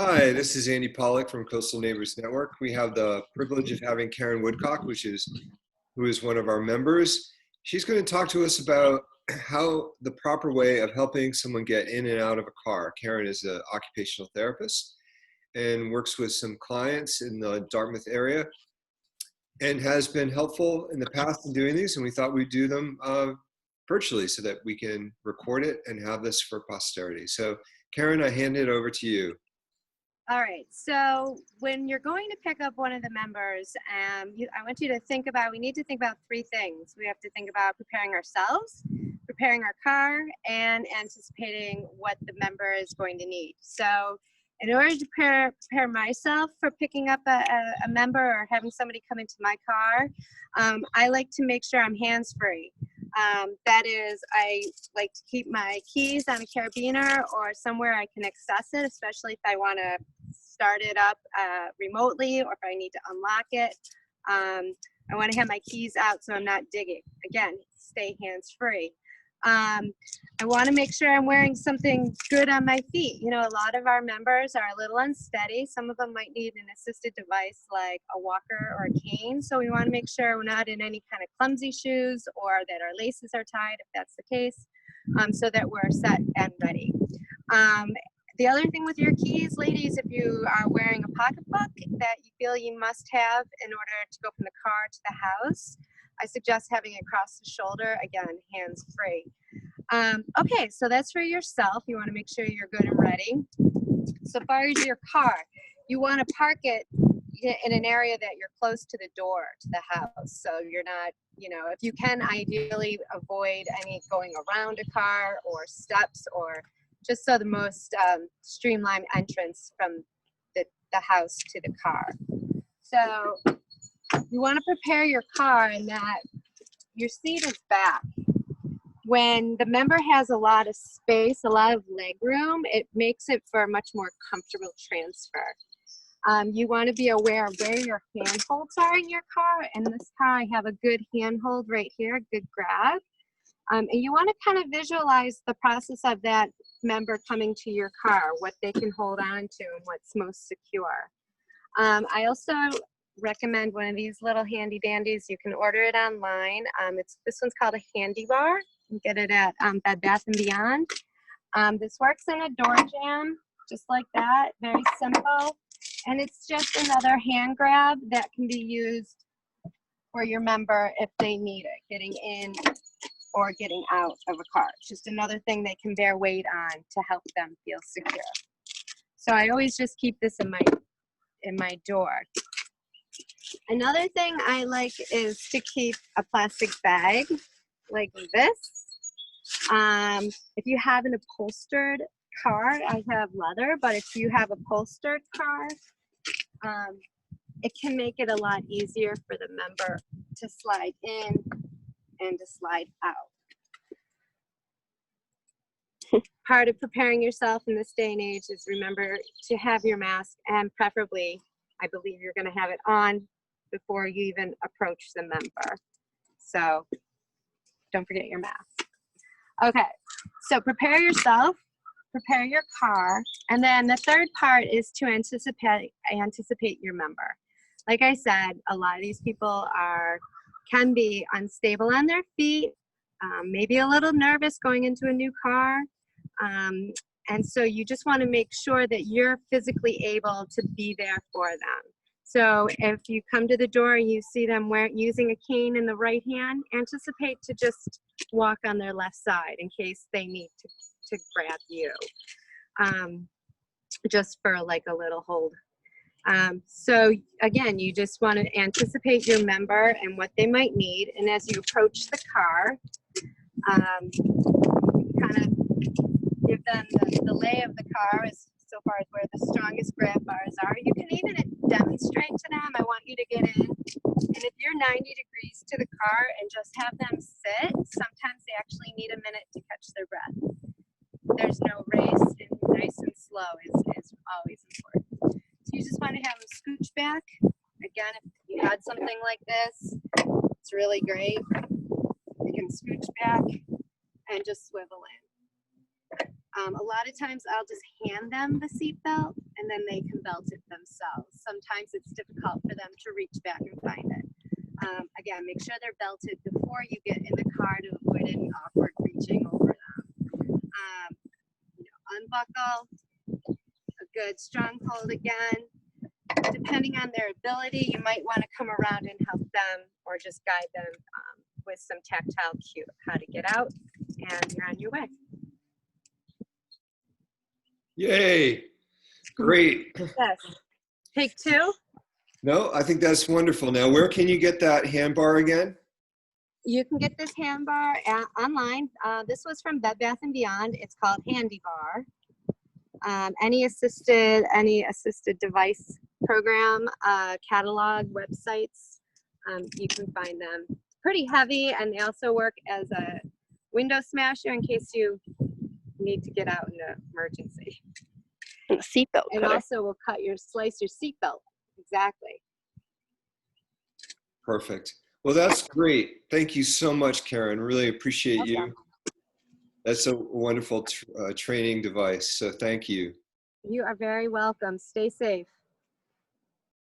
Hi, this is Andy Pollack from Coastal Neighbors Network. We have the privilege of having Karen Woodcock, who is one of our members. She's going to talk to us about how the proper way of helping someone get in and out of a car. Karen is an occupational therapist and works with some clients in the Dartmouth area and has been helpful in the past in doing these. And we thought we'd do them virtually so that we can record it and have this for posterity. So Karen, I hand it over to you. All right, so when you're going to pick up one of the members, I want you to we need to think about three things. We have to think about preparing ourselves, preparing our car, and anticipating what the member is going to need. So in order to prepare myself for picking up a member or having somebody come into my car, I like to make sure I'm hands-free. That is, I like to keep my keys on a carabiner or somewhere I can access it, especially if I want to start it up remotely or if I need to unlock it. I want to have my keys out so I'm not digging. Again, stay hands-free. I want to make sure I'm wearing something good on my feet. You know, a lot of our members are a little unsteady. Some of them might need an assisted device like a walker or a cane. So we want to make sure we're not in any kind of clumsy shoes or that our laces are tied, if that's the case, so that we're set and ready. The other thing with your keys, ladies, if you are wearing a pocketbook that you feel you must have in order to go from the car to the house, I suggest having it across the shoulder, again, hands-free. Okay, so that's for yourself. You want to make sure you're good and ready. So far as your car, you want to park it in an area that you're close to the door to the house. So you're not, you know, if you can, ideally avoid any going around a car or steps, or just so the most streamlined entrance from the house to the car. So you want to prepare your car in that your seat is back. When the member has a lot of space, a lot of leg room, it makes it for a much more comfortable transfer. You want to be aware of where your handholds are in your car. In this car, I have a good handhold right here, a good grab. And you want to kind of visualize the process of that member coming to your car, what they can hold on to and what's most secure. I also recommend one of these little handy dandies. You can order it online. This one's called a handy bar. You can get it at Bed Bath & Beyond. This works in a door jamb, just like that, very simple. And it's just another hand grab that can be used for your member if they need it, getting in or getting out of a car. It's just another thing they can bear weight on to help them feel secure. So I always just keep this in my door. Another thing I like is to keep a plastic bag like this. If you have an upholstered car, I have leather, but if you have a upholstered car, it can make it a lot easier for the member to slide in and to slide out. Part of preparing yourself in this day and age is remember to have your mask, and preferably, I believe you're going to have it on before you even approach the member. So don't forget your mask. Okay, so prepare yourself, prepare your car, and then the third part is to anticipate your member. Like I said, a lot of these people can be unstable on their feet, maybe a little nervous going into a new car, and so you just want to make sure that you're physically able to be there for them. So if you come to the door and you see them using a cane in the right hand, anticipate to just walk on their left side in case they need to grab you, just for like a little hold. So again, you just want to anticipate your member and what they might need, and as you approach the car, kind of give them the lay of the car as so far as where the strongest grab bars are. You can even demonstrate to them, I want you to get in, and if you're 90 degrees to the car and just have them sit, sometimes they actually need a minute to catch their breath. There's no race, and nice and slow is always important. So you just want to have them scooch back. Again, if you had something like this, it's really great. You can scooch back and just swivel in. A lot of times I'll just hand them the seatbelt and then they can belt it themselves. Sometimes it's difficult for them to reach back and find it. Again, make sure they're belted before you get in the car to avoid any awkward reaching over them. Unbuckle, a good strong hold again. Depending on their ability, you might want to come around and help them or just guide them with some tactile cue how to get out, and you're on your way. Yay! Great. Yes. Take two. No, I think that's wonderful. Now, where can you get that hand bar again? You can get this hand bar online. This was from Bed Bath & Beyond. It's called Handy Bar. Any assisted device program, catalog, websites, you can find them. Pretty heavy, and they also work as a window smasher in case you need to get out in an emergency. And a seatbelt And cutter. also will slice your seatbelt. Exactly. Perfect. Well, that's great. Thank you so much, Karen. Really appreciate you. Welcome. That's a wonderful training device. So thank you. You are very welcome. Stay safe.